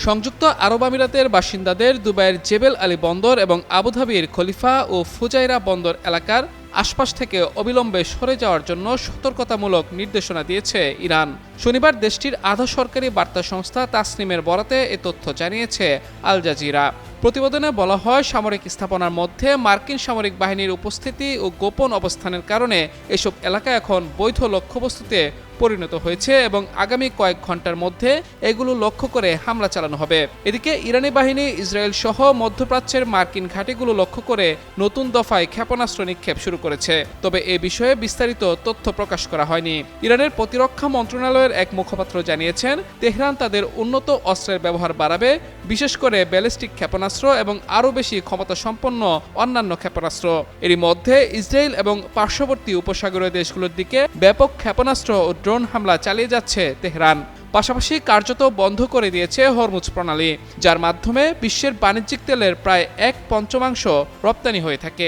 সংযুক্ত আরব আমিরাতের বাসিন্দাদের দুবাইয়ের জেবেল আলী বন্দর এবং আবুধাবির খলিফা ও ফুজাইরা বন্দর এলাকার আশপাশ থেকে অবিলম্বে সরে যাওয়ার জন্য সতর্কতামূলক নির্দেশনা দিয়েছে ইরান। শনিবার দেশটির আধা সরকারি বার্তা সংস্থা তাসনিমের বরাতে এ তথ্য জানিয়েছে আল জাজিরা। প্রতিবেদনে বলা হয়, সামরিক স্থাপনার মধ্যে মার্কিন সামরিক বাহিনীর উপস্থিতি ও গোপন অবস্থানের কারণে এসব এলাকা এখন বৈধ লক্ষ্যবস্তুতে পরিণত হয়েছে এবং আগামী কয়েক ঘন্টার মধ্যে এগুলো লক্ষ্য করে হামলা চালানো হবে। এদিকে ইরানি বাহিনী ইসরায়েল সহ মধ্যপ্রাচ্যের মার্কিন ঘাঁটিগুলো লক্ষ্য করে নতুন দফায় ক্ষেপণাস্ত্র নিক্ষেপ শুরু করেছে। তবে এ বিষয়ে বিস্তারিত তথ্য প্রকাশ করা হয়নি। ইরানের প্রতিরক্ষা মন্ত্রণালয়ের এক মুখপাত্র জানিয়েছেন, তেহরান তাদের উন্নত অস্ত্রের ব্যবহার বাড়াবে, বিশেষ করে ব্যালিস্টিক ক্ষেপণাস্ত্র এবং আরও বেশি ক্ষমতাসম্পন্ন অন্যান্য ক্ষেপণাস্ত্র। এরই মধ্যে ইসরায়েল এবং পার্শ্ববর্তী উপসাগরীয় দেশগুলোর দিকে ব্যাপক ক্ষেপণাস্ত্র ও ড্রোন হামলা চালিয়ে যাচ্ছে তেহরান। পাশাপাশি কার্যত বন্ধ করে দিয়েছে হরমুজ প্রণালী, যার মাধ্যমে বিশ্বের বাণিজ্যিক তেলের প্রায় 1/5 রপ্তানি হয়ে থাকে।